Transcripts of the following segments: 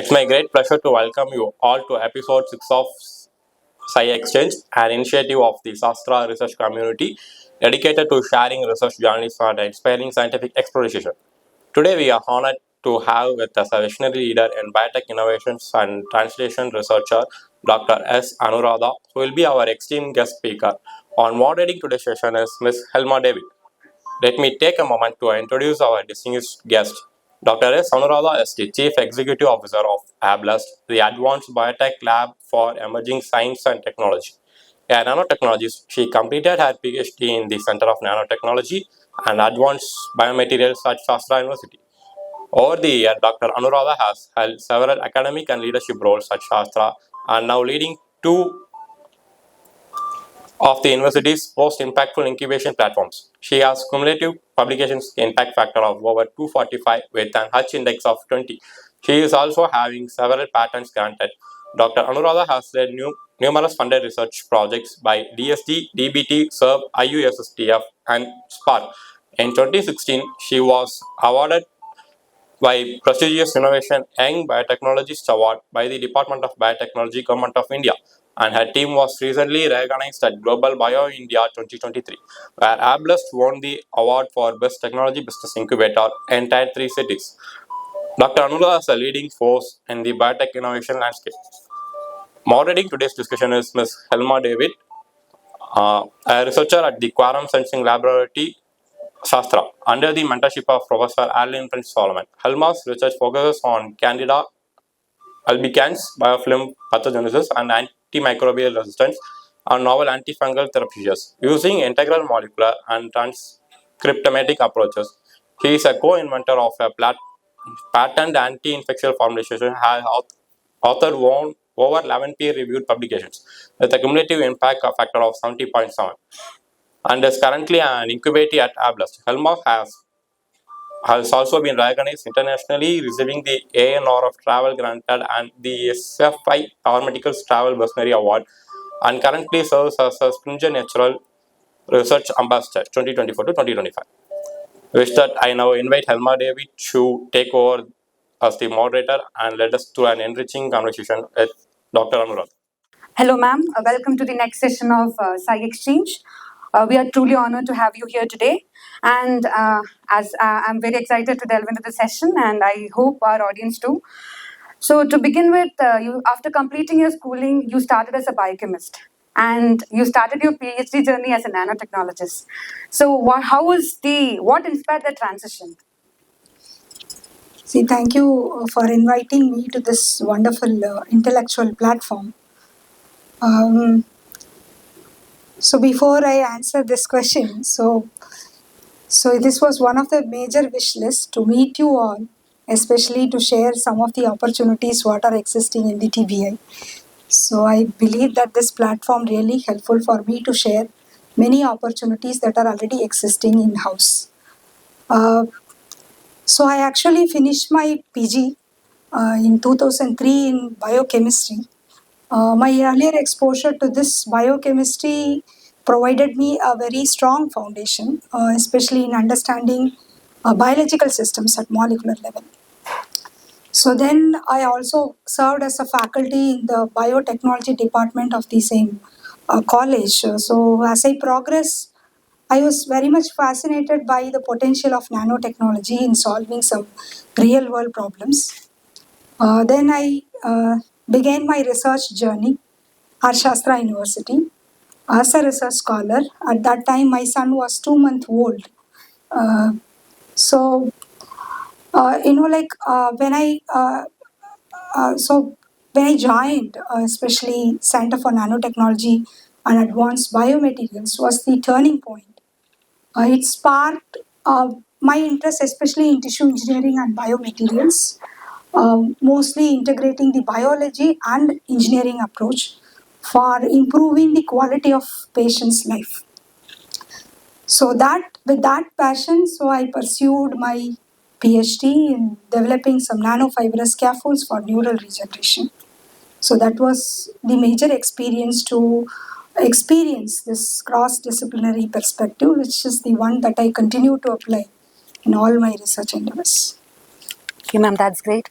It's my great pleasure to welcome you all to episode 6 of SciXchange, an initiative of the SASTRA Research Community dedicated to sharing research journalism and inspiring scientific exploration. Today, we are honored to have with us a visionary leader in biotech innovations and translation researcher, Dr. S. Anuradha, who will be our esteemed guest speaker. On moderating today's session is Ms. Helma David. Let me take a moment to introduce our distinguished guest. Dr. S. Anuradha is the Chief Executive Officer of ABLEST, the Advanced Biotech Lab for Emerging Science and Technology. A nanotechnologist, she completed her Ph.D. in the Center of Nanotechnology and Advanced Biomaterials at SASTRA University. Over the year, Dr. Anuradha has held several academic and leadership roles at SASTRA and now leading two of the university's most impactful incubation platforms. She has cumulative publications impact factor of over 245 with an H index of 20. She is also having several patents granted. Dr. Anuradha has led numerous funded research projects by DSD, DBT, SERB, IUSSTF, and SPARC. In 2016, she was awarded by prestigious Innovation Young Biotechnologist Award by the Department of Biotechnology, Government of India, and her team was recently recognized at Global Bio India 2023, where ABLEST won the award for Best Technology Business Incubator in Tier 3 cities. Dr. Anuradha is a leading force in the biotech innovation landscape. Moderating today's discussion is Ms. Helma David, a researcher at the Quorum Sensing Lab SASTRA, under the mentorship of Professor Adline Princy S. Helma's research focuses on Candida albicans, biofilm pathogenesis, and antimicrobial resistance, and novel antifungal therapeutics. Using integral molecular and transcriptomatic approaches, he is a co-inventor of a patent anti-infective formulation, has authored over 11 peer-reviewed publications with a cumulative impact factor of 70.7, and is currently an incubator at ABLEST. Helma has also been recognized internationally, receiving the ANR of Travel granted and the SFI Pharmaceuticals Travel Bursary Award, and currently serves as a Springer Natural Research Ambassador 2024 to 2025. With that, I now invite Helma David to take over as the moderator and lead us through an enriching conversation with Dr. Anuradha. Hello, ma'am. Welcome to the next session of SciXchange. We are truly honored to have you here today. And I'm very excited to delve into the session, and I hope our audience too. So to begin with, you after completing your schooling, you started as a biochemist. And you started your PhD journey as a nanotechnologist. So what inspired that transition? See, thank you for inviting me to this wonderful intellectual platform. So before I answer this question, so this was one of the major wish lists to meet you all, especially to share some of the opportunities what are existing in the TBI. So I believe that this platform really helpful for me to share many opportunities that are already existing in-house. So I actually finished my PG in 2003 in biochemistry. My earlier exposure to this biochemistry provided me a very strong foundation, especially in understanding biological systems at molecular level. So then I also served as a faculty in the biotechnology department of the same college. So as I progressed, I was very much fascinated by the potential of nanotechnology in solving some real world problems. Then I began my research journey at SASTRA University as a research scholar. At that time, my son was 2 months old. So when I joined, especially Center for Nanotechnology and Advanced Biomaterials was the turning point. It sparked my interest, especially in tissue engineering and biomaterials, mostly integrating the biology and engineering approach for improving the quality of patients' life. So with that passion, so I pursued my PhD in developing some nanofibrous scaffolds for neural regeneration. So that was the major experience to experience this cross-disciplinary perspective, which is the one that I continue to apply in all my research endeavors. Okay, ma'am, that's great.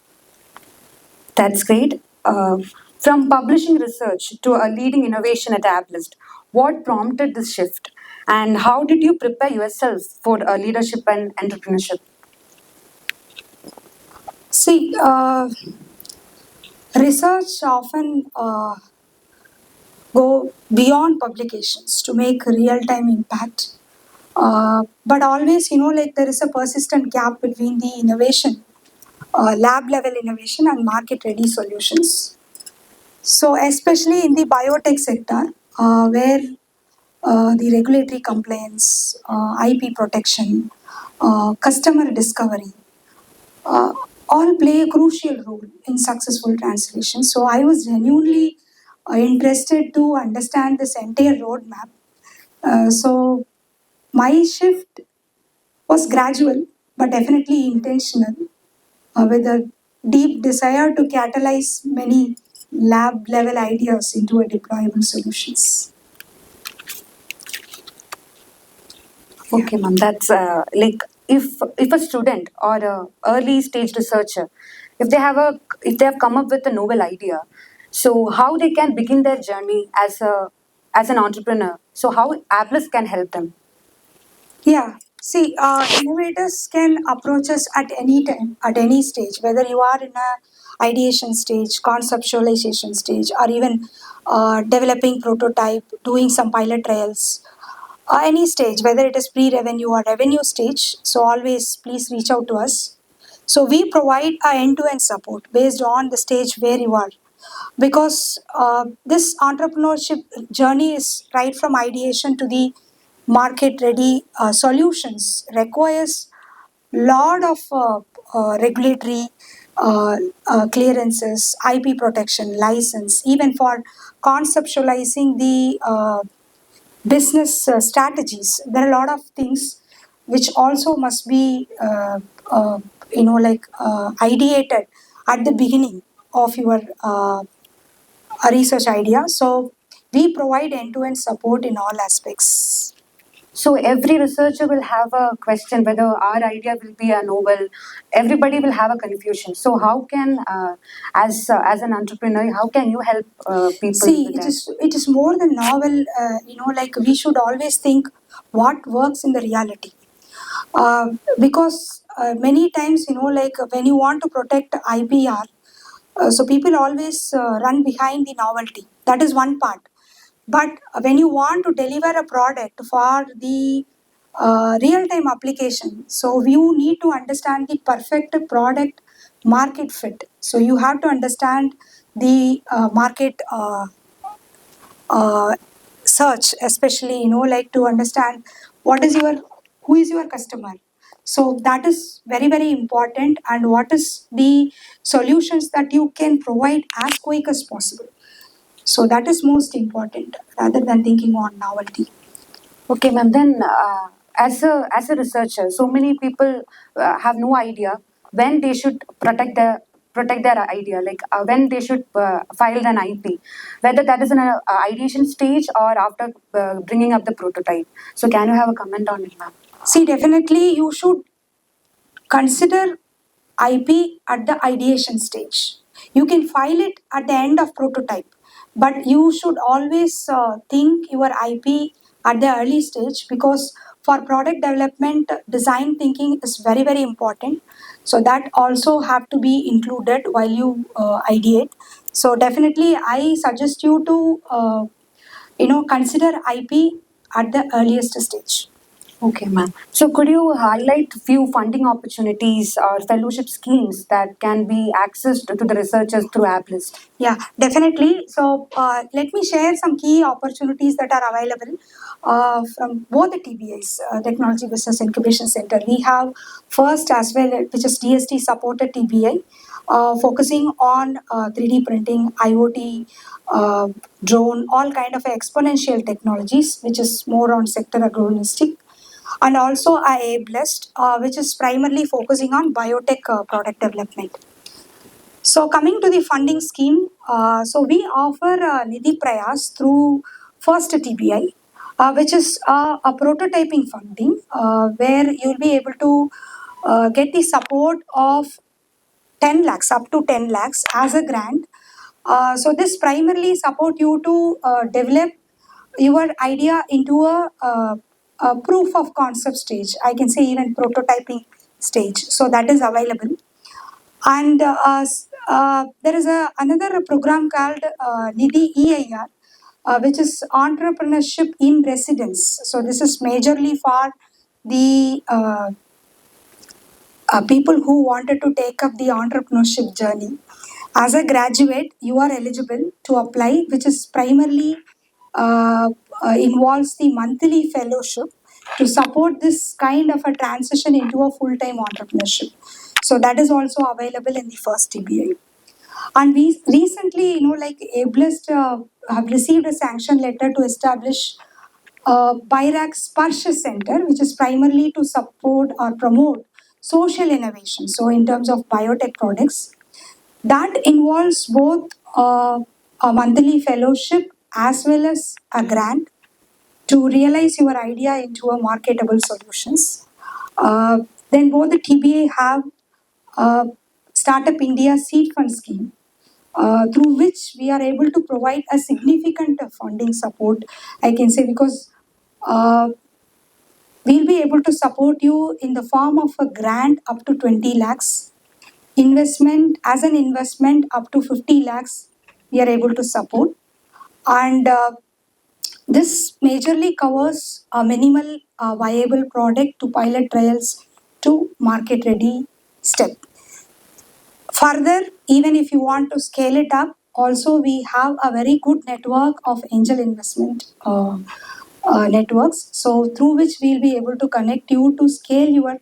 That's great. From publishing research to a leading innovation at ABLEST, what prompted this shift? And how did you prepare yourself for leadership and entrepreneurship? See, research often go beyond publications to make real-time impact. But always, like there is a persistent gap between the innovation, lab level innovation and market ready solutions. So, especially in the biotech sector, where the regulatory compliance, IP protection, customer discovery, uh, all play a crucial role in successful translation. So, I was genuinely interested to understand this entire roadmap. So, my shift was gradual but definitely intentional, with a deep desire to catalyze many lab level ideas into a deployable solutions. Okay, ma'am. That's like if a student or a early stage researcher, if they have come up with a novel idea, so how they can begin their journey as an entrepreneur. So how ABLEST can help them. Yeah, see, innovators can approach us at any time, at any stage, whether you are in a ideation stage, conceptualization stage, or even developing prototype, doing some pilot trials, any stage, whether it is pre-revenue or revenue stage. So always please reach out to us. So we provide a end-to-end support based on the stage where you are, because this entrepreneurship journey is right from ideation to the market ready solutions requires lot of regulatory clearances, IP protection, license, even for conceptualizing the business strategies. There are a lot of things which also must be ideated at the beginning of your research idea. So we provide end-to-end support in all aspects. So every researcher will have a question whether our idea will be a novel. Everybody will have a confusion. So how can, as an entrepreneur, how can you help people See, with that? it is more than novel. Like we should always think what works in the reality, because many times, like when you want to protect IPR, so people always run behind the novelty. That is one part. But when you want to deliver a product for the real time application, so you need to understand the perfect product market fit. So you have to understand the market uh, search, especially, like to understand what is your, who is your customer. So that is very, very important, and what is the solutions that you can provide as quick as possible. So that is most important rather than thinking on novelty. Okay, ma'am. Then, as a researcher, so many people have no idea when they should protect their idea, like when they should file an IP, whether that is in a ideation stage or after bringing up the prototype. So, can you have a comment on it, ma'am? See, definitely you should consider IP at the ideation stage. You can file it at the end of prototype, but you should always think your IP at the early stage, because for product development, design thinking is very, very important. So that also have to be included while you ideate. So definitely, I suggest you to consider IP at the earliest stage. Okay, ma'am. So, could you highlight few funding opportunities or fellowship schemes that can be accessed to the researchers through ABLEST? Yeah, definitely. So let me share some key opportunities that are available from both the TBIs, Technology Business Incubation Center. We have first as well, which is DST supported TBI, focusing on 3D printing, IoT, drone, all kind of exponential technologies, which is more on sector agnostic. And also ABLEST, which is primarily focusing on biotech product development. So coming to the funding scheme, so we offer Nidhi Prayas through First TBI, which is a prototyping funding, where you'll be able to get the support of 10 lakhs, up to 10 lakhs as a grant. So this primarily support you to develop your idea into a proof of concept stage. I can say even prototyping stage. So that is available. And there is another program called Nidhi EIR, which is entrepreneurship in residence. So this is majorly for the people who wanted to take up the entrepreneurship journey. As a graduate, you are eligible to apply, which is primarily involves the monthly fellowship to support this kind of a transition into a full-time entrepreneurship. So that is also available in the first TBI. And we recently, like ABLEST have received a sanction letter to establish BIRAC Sparsha Center, which is primarily to support or promote social innovation. So in terms of biotech products, that involves both a monthly fellowship as well as a grant to realize your idea into a marketable solutions. Then both the TBA have Startup India Seed Fund Scheme, through which we are able to provide a significant funding support, I can say, because we'll be able to support you in the form of a grant up to 20 lakhs, investment as an investment up to 50 lakhs, we are able to support. And this majorly covers a minimal viable product to pilot trials to market ready step. Further, even if you want to scale it up, also we have a very good network of angel investment networks. So through which we'll be able to connect you to scale your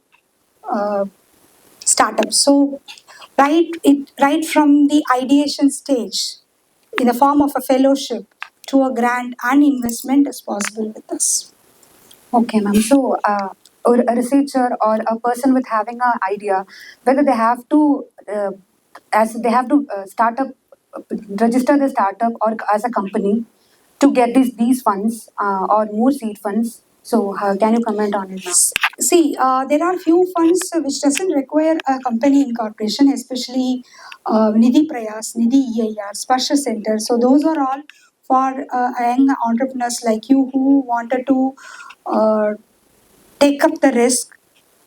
startup. So right from the ideation stage, in the form of a fellowship to a grant and investment is possible with us. Okay, ma'am. So, a researcher or a person with having an idea, whether they have to, as they have to start up, register the startup or as a company to get these funds or more seed funds. So, can you comment on it, ma'am? See, there are few funds which doesn't require a company incorporation, especially Nidhi Prayas, Nidhi EIR, Sparsha Center. So those are all for young entrepreneurs like you who wanted to take up the risk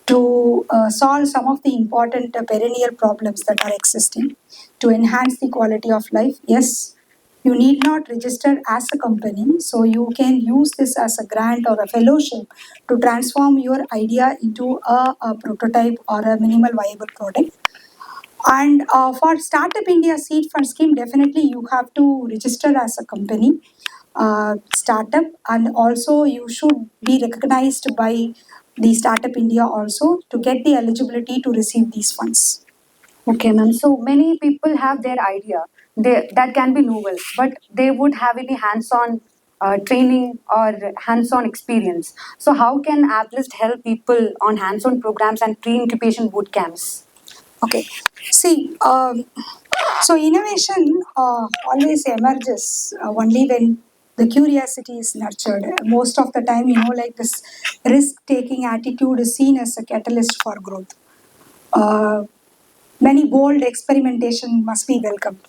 to solve some of the important perennial problems that are existing to enhance the quality of life. Yes, you need not register as a company, so you can use this as a grant or a fellowship to transform your idea into a prototype or a minimal viable product. And for Startup India Seed Fund Scheme, definitely you have to register as a company, startup, and also you should be recognized by the Startup India also to get the eligibility to receive these funds. Okay, ma'am. So many people have their idea. That can be novel, but they would have any hands-on training or hands-on experience. So how can ABLEST help people on hands-on programs and pre-incubation boot camps? Okay, see, so innovation always emerges only when the curiosity is nurtured. Most of the time, like this risk-taking attitude is seen as a catalyst for growth. Many bold experimentation must be welcomed.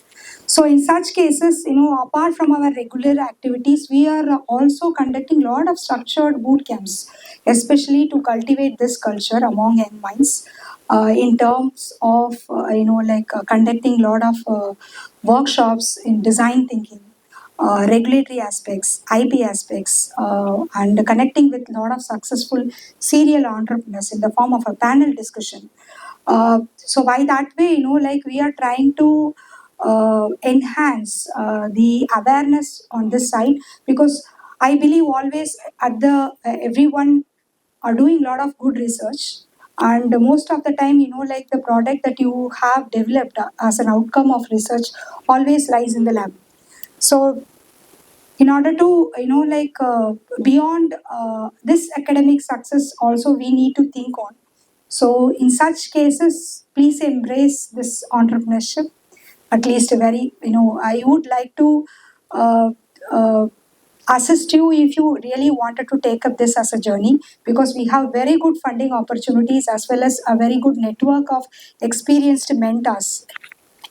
So in such cases, apart from our regular activities, we are also conducting a lot of structured boot camps, especially to cultivate this culture among young minds. In terms of conducting a lot of workshops in design thinking, regulatory aspects, IP aspects, and connecting with a lot of successful serial entrepreneurs in the form of a panel discussion. So by that way, we are trying to enhance the awareness on this side, because I believe always at the everyone are doing a lot of good research, and most of the time, the product that you have developed as an outcome of research always lies in the lab. So in order to beyond this academic success also we need to think on. So in such cases, please embrace this entrepreneurship. At least I would like to assist you if you really wanted to take up this as a journey, because we have very good funding opportunities as well as a very good network of experienced mentors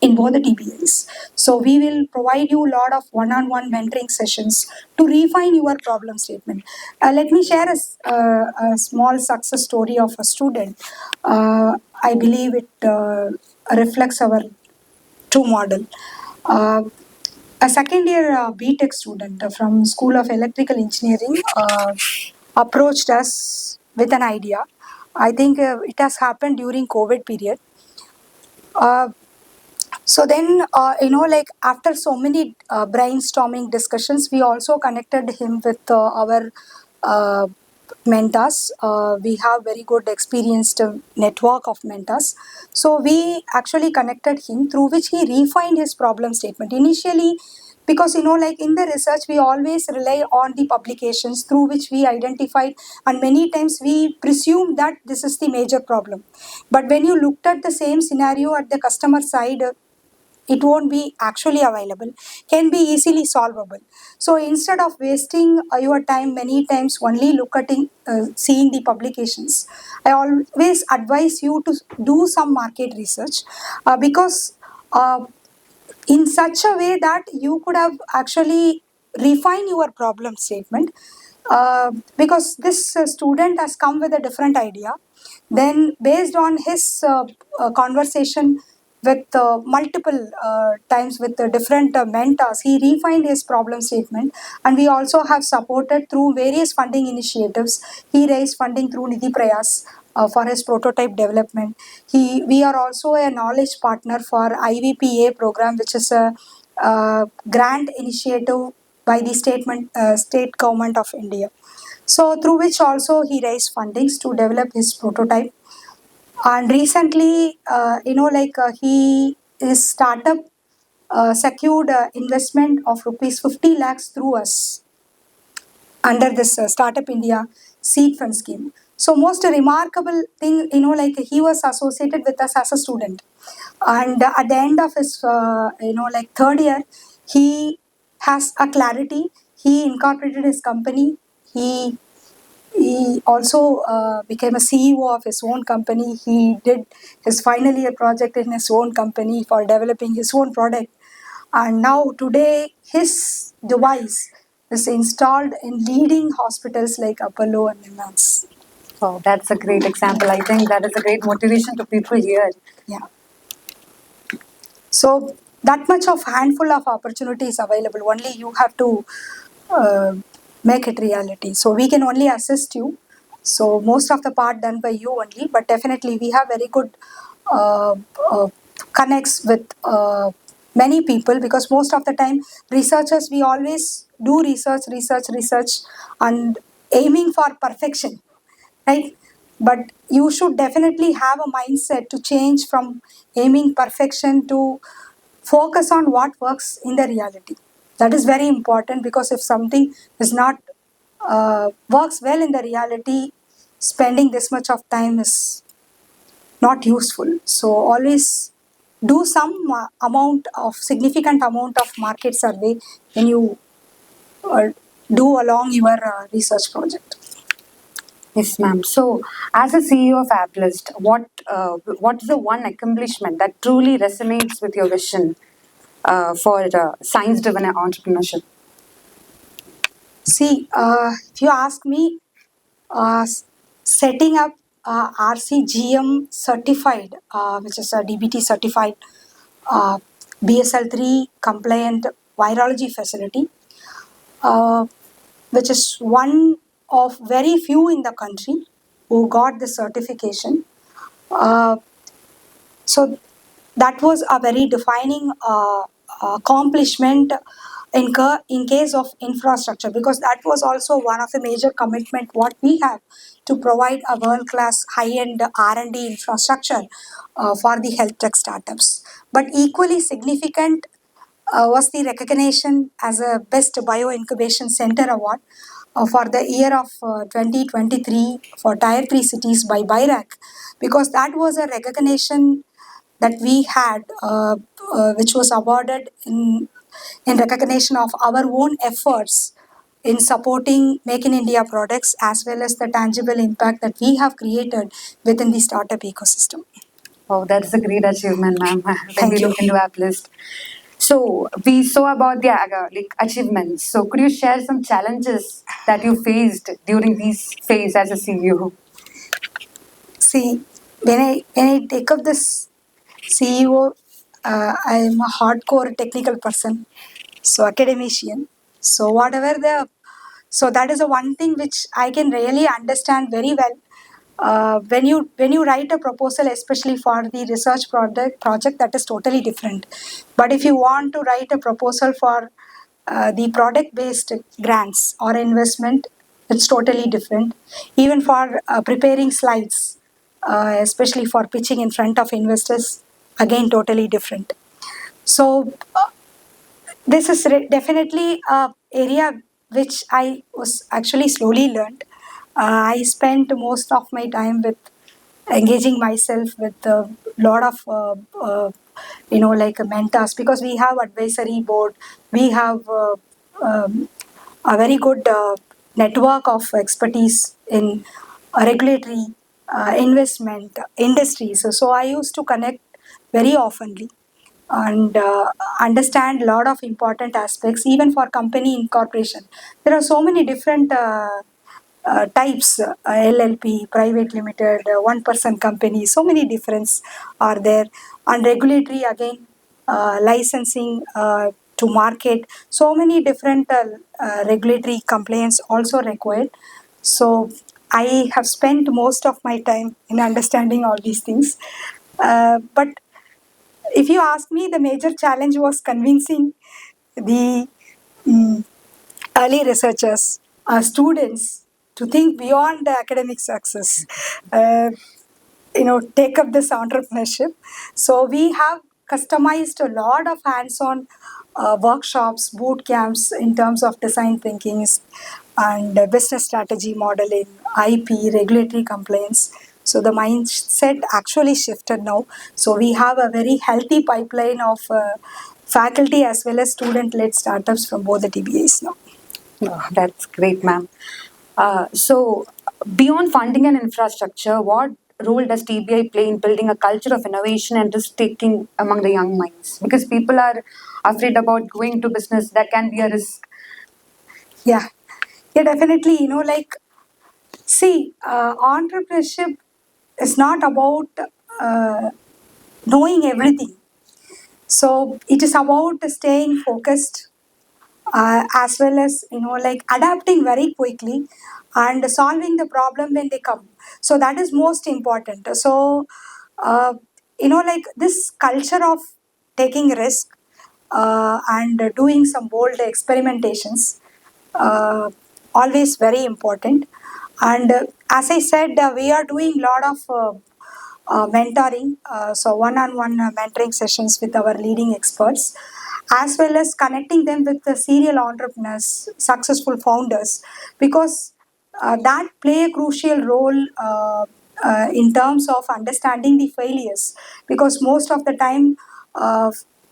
in both the TPAs. So we will provide you a lot of one-on-one mentoring sessions to refine your problem statement. Let me share a small success story of a student. I believe it reflects our true model. Uh, a second year BTech student from School of Electrical Engineering approached us with an idea. I think it has happened during COVID period. Uh, so then, like after so many brainstorming discussions, we also connected him with our uh, mentors. We have very good experienced network of mentors. So we actually connected him, through which he refined his problem statement. Initially, because like in the research, we always rely on the publications through which we identified, and many times we presume that this is the major problem. But when you looked at the same scenario at the customer side, it won't be actually available, can be easily solvable. So instead of wasting your time many times only looking seeing the publications, I always advise you to do some market research, because in such a way that you could have actually refined your problem statement, because this student has come with a different idea. Then based on his conversation with multiple times with different mentors, he refined his problem statement, and we also have supported through various funding initiatives. He raised funding through Nidhi Prayas for his prototype development. We are also a knowledge partner for IVPA program, which is a grant initiative by the state government of India. So through which also he raised fundings to develop his prototype. And recently, his startup secured investment of rupees 50 lakhs through us under this Startup India seed fund scheme. So most remarkable thing, he was associated with us as a student, and at the end of his third year, he has a clarity. He incorporated his company. He also became a CEO of his own company. He did his final year project in his own company for developing his own product. And now today his device is installed in leading hospitals like Apollo and Nimans. Oh, that's a great example. I think that is a great motivation to people here. Yeah. So that much of handful of opportunities available. Only you have to make it reality. So we can only assist you. So most of the part done by you only, but definitely we have very good uh, uh, connects with many people, because most of the time researchers, we always do research and aiming for perfection, right? But you should definitely have a mindset to change from aiming perfection to focus on what works in the reality. That is very important, because if something is not works well in the reality, spending this much of time is not useful. So always do some significant amount of market survey when you do along your research project. Yes, ma'am. So, as a CEO of ABLEST, what is the one accomplishment that truly resonates with your vision for science-driven entrepreneurship? See, if you ask me, setting up RCGM certified, which is a DBT certified BSL3 compliant virology facility, which is one of very few in the country who got the certification. Uh, so that was a very defining accomplishment in case of infrastructure, because that was also one of the major commitment what we have to provide a world class high end R&D infrastructure for the health tech startups. But equally significant was the recognition as a best bio incubation center award for the year of 2023 for tier 3 cities by BIRAC, because that was a recognition that we had, which was awarded in recognition of our own efforts in supporting Make in India products as well as the tangible impact that we have created within the startup ecosystem. Oh, that's a great achievement, ma'am. When Thank we you. look into ABLEST. So we saw about the achievements. So could you share some challenges that you faced during these phase as a CEO? See, when I take up this CEO, I am a hardcore technical person, so academician. So so that is the one thing which I can really understand very well. When you write a proposal, especially for the research project, that is totally different. But if you want to write a proposal for the product based grants or investment, it's totally different. Even for preparing slides, especially for pitching in front of investors, again totally different. So this is definitely a area which I was actually slowly learned. I spent most of my time with engaging myself with a lot of like mentors, because we have advisory board, we have a very good network of expertise in regulatory investment industries. So I used to connect very oftenly and understand a lot of important aspects even for company incorporation. There are so many different types, LLP, private limited, one person company, so many difference are there. And regulatory again, licensing to market, so many different regulatory compliance also required. So I have spent most of my time in understanding all these things. But if you ask me, the major challenge was convincing the mm, early researchers, students, to think beyond the academic success. Take up this entrepreneurship. So we have customized a lot of hands-on workshops, boot camps in terms of design thinking and business strategy modeling, IP, regulatory compliance. So the mindset actually shifted now. So we have a very healthy pipeline of faculty as well as student-led startups from both the TBAs now. Oh, that's great, ma'am. So, beyond funding and infrastructure, what role does TBI play in building a culture of innovation and risk taking among the young minds? Because people are afraid about going to business, that can be a risk. Yeah, yeah, definitely. See, entrepreneurship is not about knowing everything. So it is about staying focused, as well as adapting very quickly and solving the problem when they come. So that is most important. So this culture of taking risk and doing some bold experimentations, uh, always very important. And as I said, we are doing a lot of mentoring, so one-on-one mentoring sessions with our leading experts, as well as connecting them with the serial entrepreneurs, successful founders, because that play a crucial role in terms of understanding the failures, because most of the time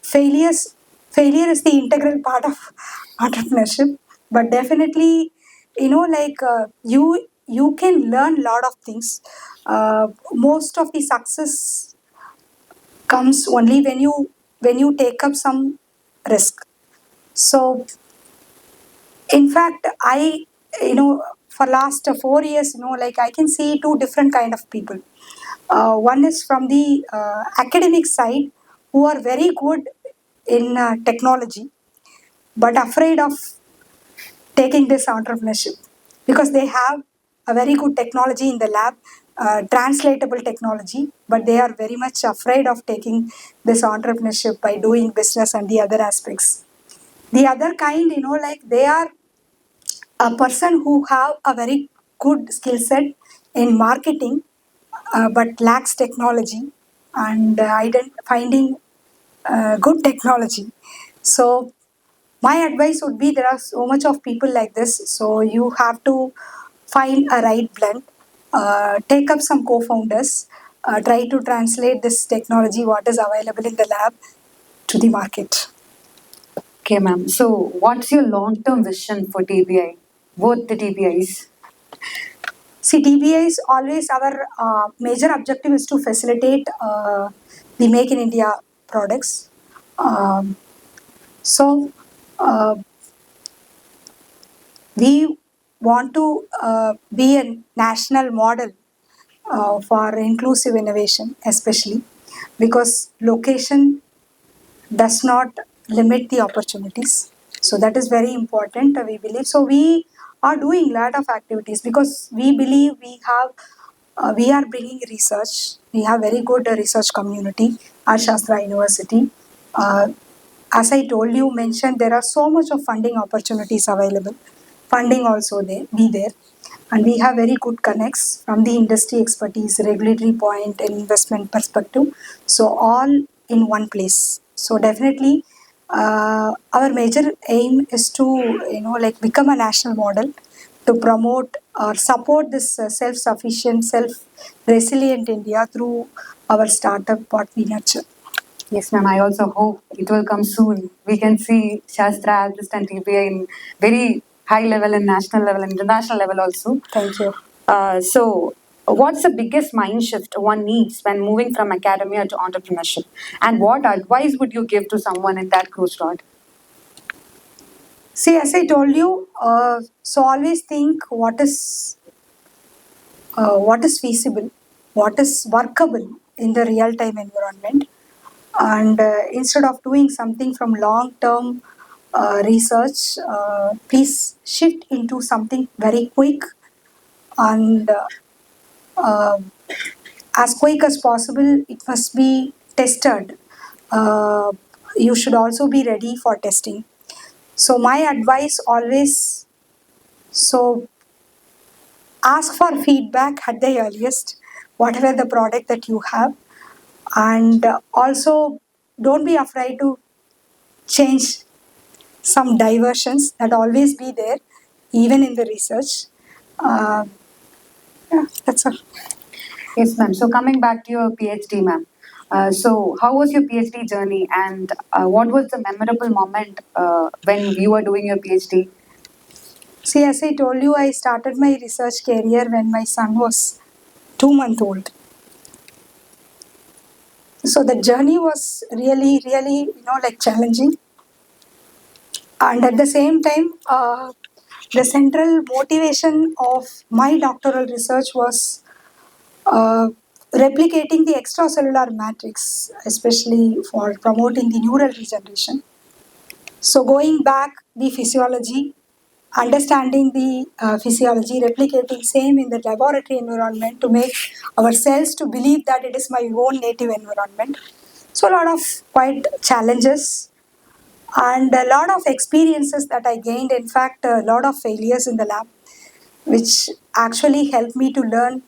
failures failure is the integral part of entrepreneurship. But definitely, you can learn a lot of things. Most of the success comes only when you take up some risk. So in fact, for last 4 years, I can see two different kind of people. One is from the academic side, who are very good in technology but afraid of taking this entrepreneurship, because they have a very good technology in the lab, translatable technology, but they are very much afraid of taking this entrepreneurship by doing business and the other aspects. The other kind, they are a person who have a very good skill set in marketing, but lacks technology and finding good technology. So my advice would be, there are so much of people like this, so you have to find a right blend, take up some co-founders, try to translate this technology what is available in the lab to the market. Okay, ma'am. So, what's your long term vision for TBI? both the TBIs? See, TBIs always our major objective is to facilitate the Make in India products. So, we want to be a national model for inclusive innovation, especially because location does not limit the opportunities. So that is very important, we believe. So we are doing a lot of activities because we believe we are bringing research. We have very good research community at SASTRA University. As I told you, mentioned there are so much of funding opportunities available. Funding also there, and we have very good connects from the industry expertise, regulatory point, and investment perspective. So all in one place. So definitely, our major aim is to become a national model to promote or support this self-sufficient, self-resilient India through our startup what we nurture. Yes, ma'am. I also hope it will come soon. We can see Shastra, ABLEST and TBI in very high level and national level and international level also. Thank you. So, what's the biggest mind shift one needs when moving from academia to entrepreneurship? And what advice would you give to someone in that crossroad? See, as I told you, so always think what is feasible, what is workable in the real-time environment, and instead of doing something from long-term research, please shift into something very quick and as quick as possible. It must be tested. You should also be ready for testing. So my advice always, so ask for feedback at the earliest, whatever the product that you have, and also don't be afraid to change some diversions that always be there, even in the research. Yeah, that's all. Yes, ma'am. So, coming back to your PhD, ma'am. So, how was your PhD journey, and what was the memorable moment when you were doing your PhD? See, as I told you, I started my research career when my son was 2 months old. So the journey was really, really, challenging. And at the same time, the central motivation of my doctoral research was uh, replicating the extracellular matrix, especially for promoting the neural regeneration. So going back the physiology, understanding the physiology, replicating same in the laboratory environment to make our cells to believe that it is my own native environment. So a lot of quite challenges and a lot of experiences that I gained. In fact, a lot of failures in the lab, which actually helped me to learn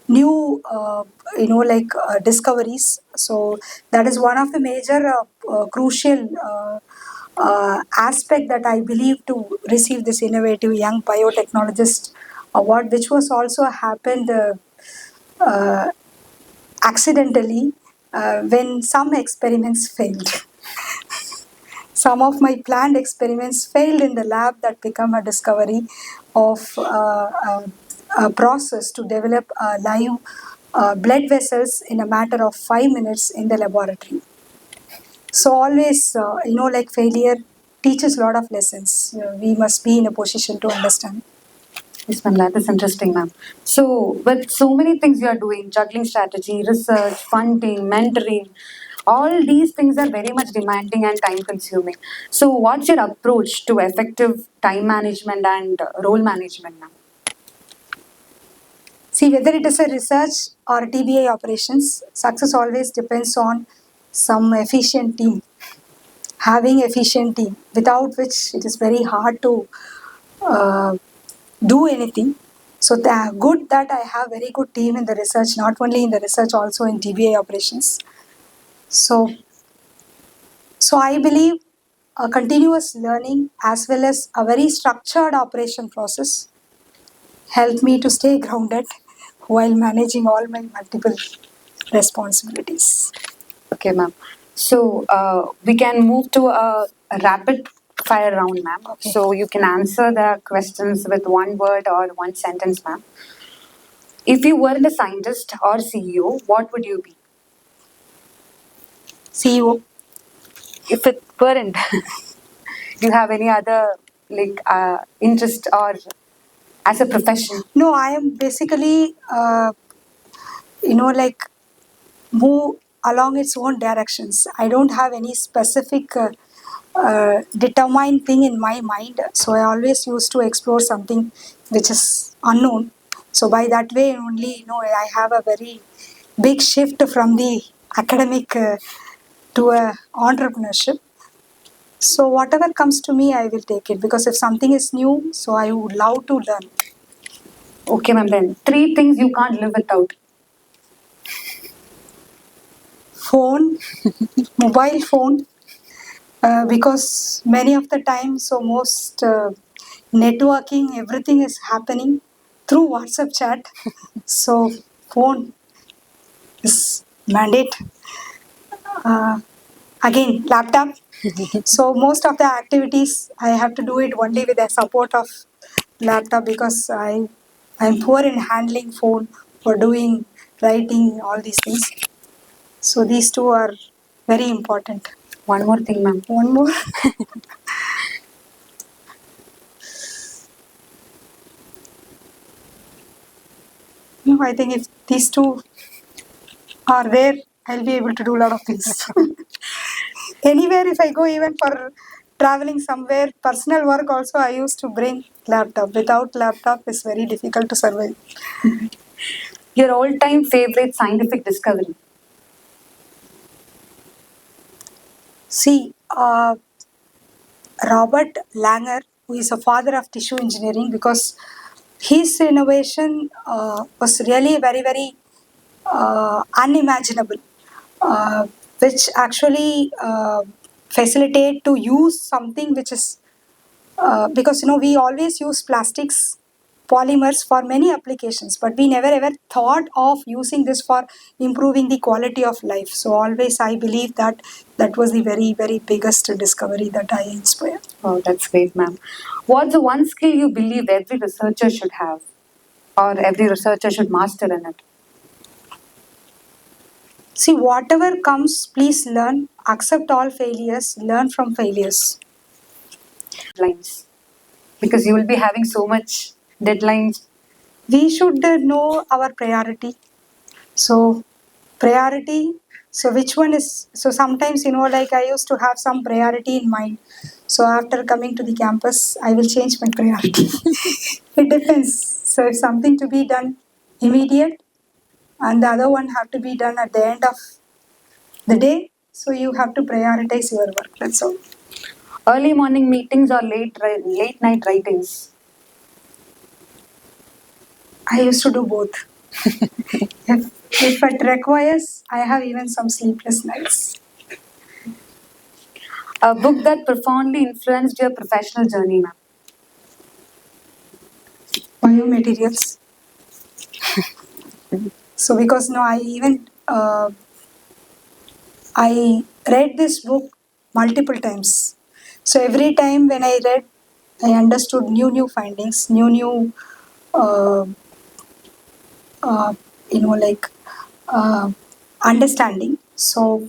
new, discoveries. So that is one of the major crucial aspect that I believe to receive this innovative young biotechnologist award, which was also happened uh, accidentally when some experiments failed. Some of my planned experiments failed in the lab that become a discovery of a process to develop live blood vessels in a matter of 5 minutes in the laboratory. So always, failure teaches a lot of lessons. We must be in a position to understand. Yes, ma'am. That is interesting, ma'am. So, with so many things you are doing, juggling strategy, research, funding, mentoring, all these things are very much demanding and time consuming. So, what's your approach to effective time management and role management, ma'am? See, whether it is a research or TBI operations, success always depends on some efficient team. Having efficient team, without which it is very hard to uh, do anything. So good that I have very good team in the research, not only in the research, also in TBI operations. So, so I believe a continuous learning as well as a very structured operation process help me to stay grounded while managing all my multiple responsibilities. Okay, ma'am. So, we can move to a rapid fire round, ma'am. Okay. So you can answer the questions with one word or one sentence, ma'am. If you weren't a scientist or CEO, what would you be? CEO. If it weren't, do you have any other interest or as a profession? No, I am basically, like move along its own directions. I don't have any specific determined thing in my mind. So I always used to explore something which is unknown. So by that way only, I have a very big shift from the academic to a entrepreneurship. So whatever comes to me, I will take it, because if something is new, so I would love to learn. Okay, ma'am. Then 3 things you can't live without. Phone, mobile phone, because many of the time, so most networking, everything is happening through WhatsApp chat. So phone is mandate. Again, laptop. So most of the activities I have to do it only with the support of laptop, because I'm poor in handling phone for doing writing, all these things. So these two are very important. One more thing, ma'am. One more. No, I think if these two are there, I'll be able to do a lot of things. Anywhere, if I go even for traveling somewhere, personal work also, I used to bring laptop. Without laptop, it's very difficult to survive. Your all-time favorite scientific discovery. See, Robert Langer, who is a father of tissue engineering, because his innovation was really very, very unimaginable, which actually facilitate to use something which is, because we always use plastics, polymers for many applications, but we never ever thought of using this for improving the quality of life. So always I believe that that was the very, very biggest discovery that I inspired. Oh, that's great, ma'am. What's the one skill you believe every researcher should have, or every researcher should master in it? See, whatever comes, please learn, accept all failures, learn from failures. Deadlines, because you will be having so much deadlines. We should know our priority. So, priority, so which one is, so sometimes, like I used to have some priority in mind. So, after coming to the campus, I will change my priority. It depends. So, if something to be done immediate and the other one have to be done at the end of the day, so you have to prioritize your work. That's all. Early morning meetings or late night writings. I used to do both. if it requires, I have even some sleepless nights. A book that profoundly influenced your professional journey, ma'am. Biomaterials. So because I even I read this book multiple times. So every time when I read, I understood new findings, new uh, uh, like understanding. So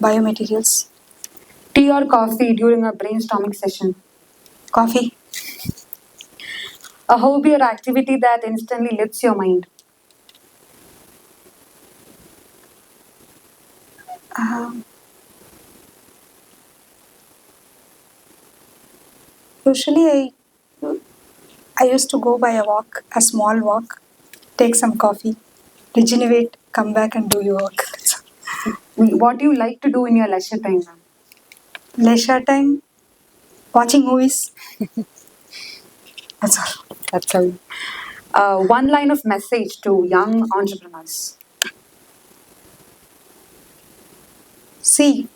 biomaterials, Tea or coffee during a brainstorming session. coffee, A hobby or activity that instantly lifts your mind. um, usually I used to go by a walk, a small walk, take some coffee, regenerate, come back and do your work. What do you like to do in your leisure time, ma'am? Leisure time, watching movies. That's all. That's all. One line of message to young entrepreneurs. See,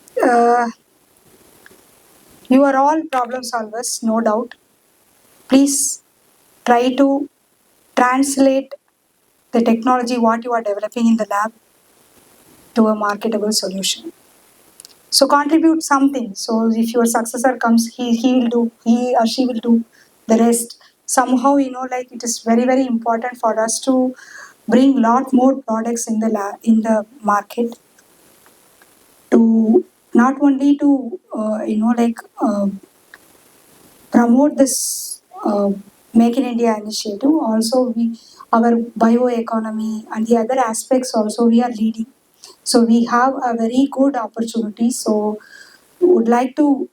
you are all problem solvers, no doubt. Please try to translate the technology what you are developing in the lab to a marketable solution. So contribute something. So if your successor comes, he or she will do the rest. Somehow, like it is very, very important for us to bring lot more products in the in the market, to not only to promote this Make in India initiative. Also, our bioeconomy and the other aspects also we are leading. So we have a very good opportunity. So would like to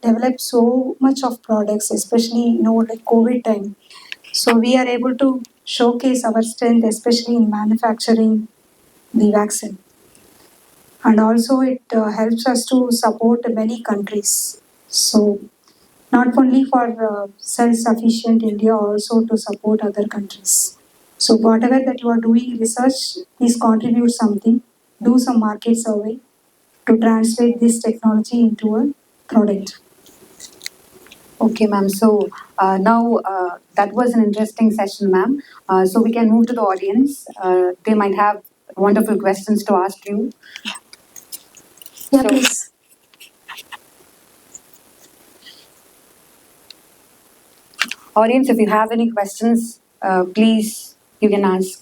develop so much of products, especially like COVID time. So we are able to showcase our strength, especially in manufacturing the vaccine, and also it helps us to support many countries. So not only for self-sufficient India, also to support other countries. So whatever that you are doing research, please contribute something, do some market survey to translate this technology into a product. Okay, ma'am. So now that was an interesting session, ma'am. So we can move to the audience. They might have wonderful questions to ask you. Yeah, So- please. Audience, if you have any questions, please, you can ask.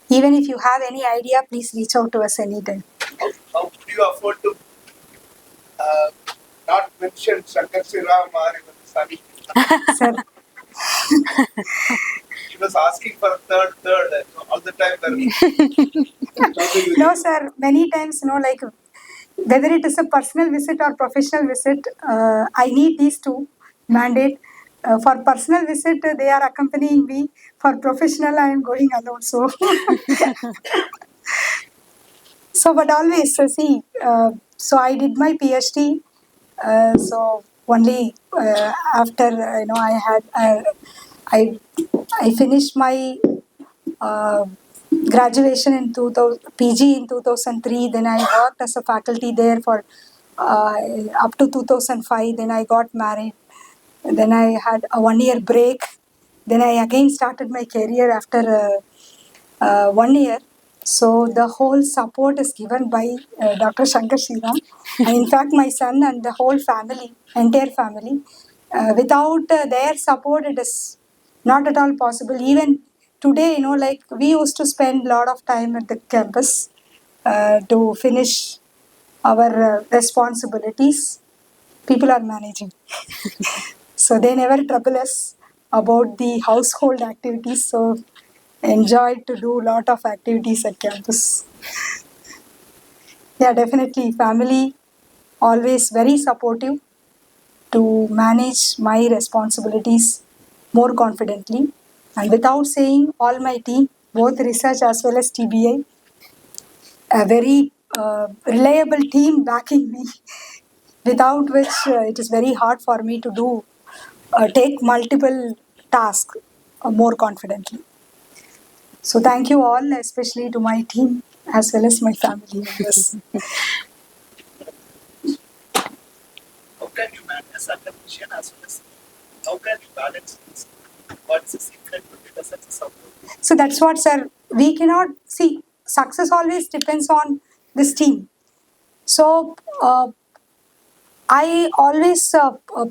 Even if you have any idea, please reach out to us anytime. How could you afford to not mention Shankar Sriram or even Sunny? Sir, He was asking for a third, all the time. no, sir. Many times, like whether it is a personal visit or professional visit, I need these two mandate. For personal visit, they are accompanying me. For professional, I am going alone. So, but always see. So I did my PhD. So only after I I finished my graduation in 2000, PG in 2003. Then I worked as a faculty there for up to 2005. Then I got married. Then I had a 1 year break. Then I again started my career after 1 year. So the whole support is given by Dr. Shankar Sriram. And in fact, my son and the whole family, entire family, without their support, it is not at all possible. Even today, like we used to spend a lot of time at the campus to finish our responsibilities. People are managing. So they never trouble us about the household activities. So enjoyed to do a lot of activities at campus. Yeah, definitely. Family always very supportive to manage my responsibilities more confidently. And without saying, all my team, both research as well as TBI, a very reliable team backing me, without which it is very hard for me to do take multiple tasks more confidently. So thank you all, especially to my team as well as my family members. How can you manage academician as well as how can you balance this? What's the secret to get a success of it? So that's what, sir, we cannot see. Success always depends on this team. So I always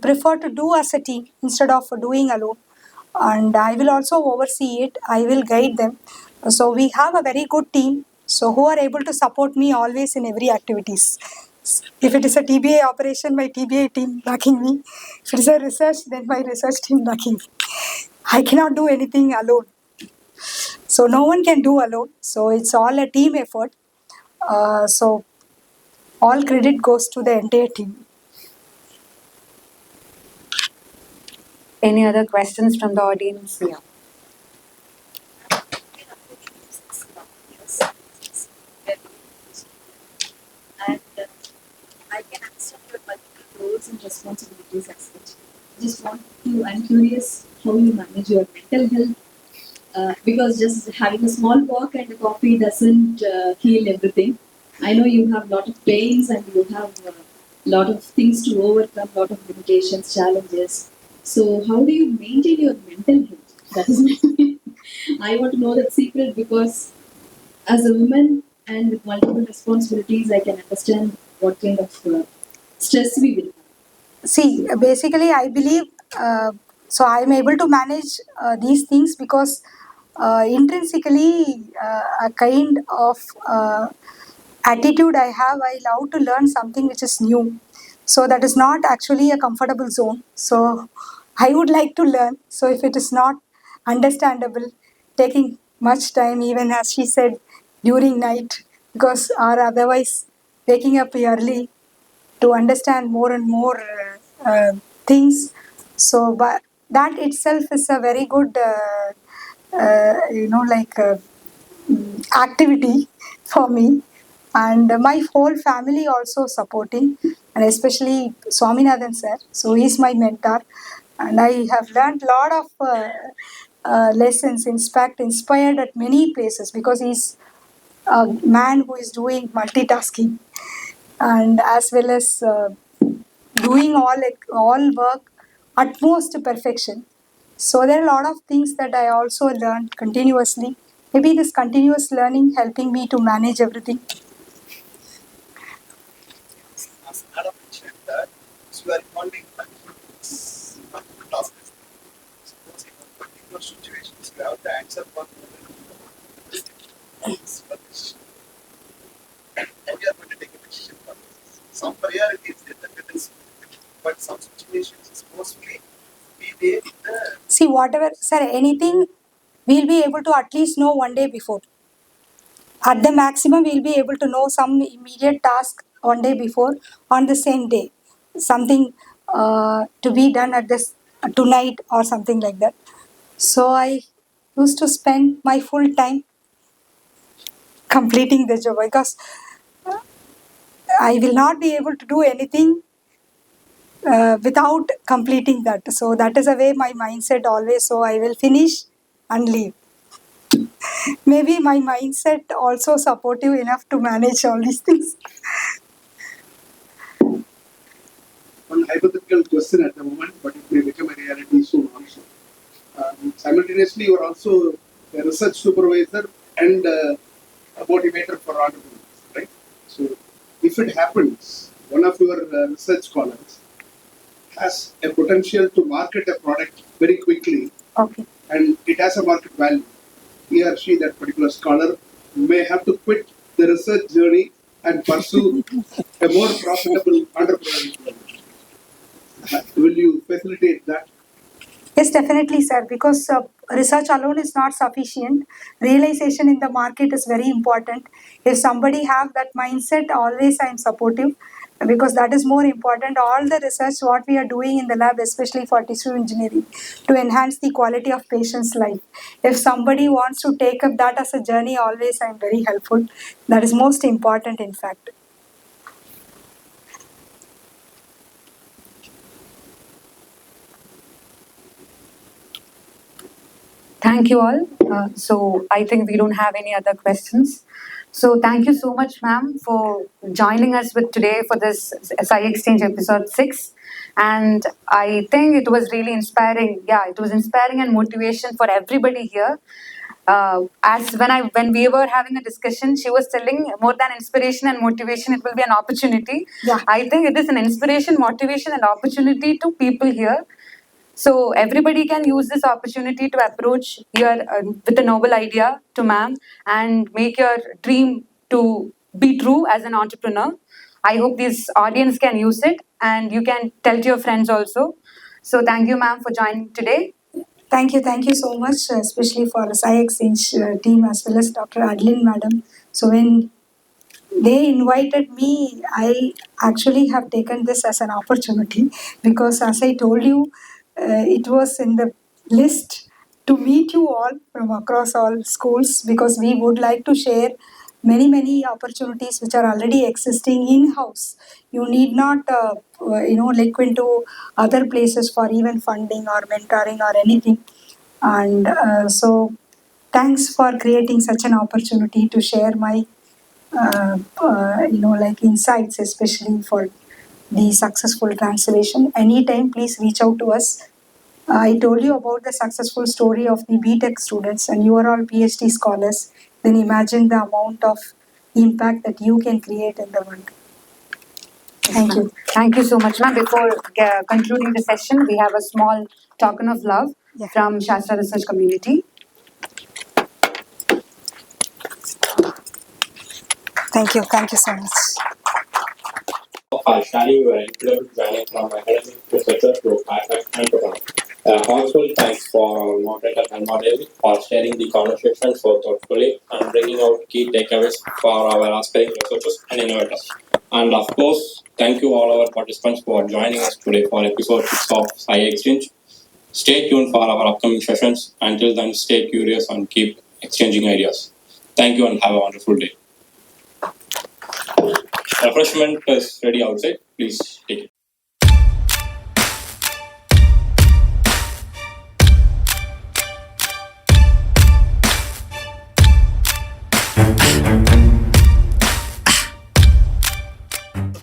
prefer to do as a team instead of doing alone. And I will also oversee it. I will guide them. So we have a very good team. So who are able to support me always in every activities. If it is a TBA operation, my TBA team backing me. If it is a research, then my research team backing me. I cannot do anything alone. So no one can do alone. So it's all a team effort. So all credit goes to the entire team. Any other questions from the audience? Yeah. And I can accept your multiple roles and responsibilities as such. I'm curious how you manage your mental health. Because just having a small walk and a coffee doesn't heal everything. I know you have a lot of pains and you have a lot of things to overcome, lot of limitations, challenges. So how do you maintain your mental health? That is I want to know that secret because as a woman and with multiple responsibilities, I can understand what kind of stress we will have? See, basically, I believe so. I'm able to manage these things because intrinsically, a kind of attitude I have, I love to learn something which is new. So that is not actually a comfortable zone. So I would like to learn. So if it is not understandable, taking much time, even as she said, during night, because or otherwise waking up early to understand more and more things. So, but that itself is a very good, activity for me. And my whole family also supporting, and especially Swaminathan sir. So he's my mentor, and I have learned a lot of lessons. In fact, inspired at many places because he's a man who is doing multitasking and as well as doing all work utmost perfection. So there are a lot of things that I also learned continuously. Maybe this continuous learning helping me to manage everything. As Anna mentioned that you are involving multiple tasks. Suppose in particular situations you have to answer for this and you are going to take a decision for this. Some priorities that is, but some situations is mostly be there in the See, whatever, sir, anything we'll be able to at least know one day before. At the maximum, we'll be able to know some immediate task one day before on the same day. Something to be done at this tonight or something like that. So I used to spend my full time completing the job because I will not be able to do anything without completing that. So that is the way my mindset always. So I will finish and leave. Maybe my mindset also supportive enough to manage all these things. One hypothetical question at the moment, but it may become a reality soon also. Simultaneously, you are also a research supervisor and a motivator for entrepreneurs, right? So, if it happens, one of your research scholars has a potential to market a product very quickly, Okay. and it has a market value. He or she, that particular scholar, may have to quit the research journey and pursue a more profitable entrepreneurial journey. Will you facilitate that? Yes, definitely, sir. Because research alone is not sufficient. Realization in the market is very important. If somebody have that mindset, always I am supportive because that is more important. All the research what we are doing in the lab, especially for tissue engineering, to enhance the quality of patient's life. If somebody wants to take up that as a journey, always I am very helpful. That is most important, in fact. Thank you all. So I think we don't have any other questions. So thank you so much, ma'am, for joining us with today for this SciXchange episode 6. And I think it was really inspiring. Yeah, it was inspiring and motivation for everybody here. As when we were having a discussion, she was telling more than inspiration and motivation, it will be an opportunity. Yeah. I think it is an inspiration, motivation, and opportunity to people here. So everybody can use this opportunity to approach your with a novel idea to ma'am and make your dream to be true as an entrepreneur. I hope this audience can use it and you can tell to your friends also. So thank you, ma'am, for joining today. Thank you so much, especially for the SciXchange team as well as Dr. Adline Madam. So when they invited me, I actually have taken this as an opportunity because, as I told you, it was in the list to meet you all from across all schools because we would like to share many opportunities which are already existing in house. You need not look into other places for even funding or mentoring or anything. And so thanks for creating such an opportunity to share my insights, especially for the successful translation. Anytime, please reach out to us. I told you about the successful story of the BTech students, and you are all PhD scholars. Then imagine the amount of impact that you can create in the world. Thank you. Thank you so much, ma'am. Before concluding the session, we have a small token of love Yeah. from SASTRA Research Community. Thank you. Thank you so much. For sharing your incredible journey from academic researcher to biotech entrepreneur. Also, thanks for our moderator Helma David for sharing the conversation so thoughtfully and bringing out key takeaways for our aspiring researchers and innovators. And of course, thank you all our participants for joining us today for episode 6 of SciXchange. Stay tuned for our upcoming sessions. Until then, stay curious and keep exchanging ideas. Thank you and have a wonderful day. Refreshment is ready outside. Please take it.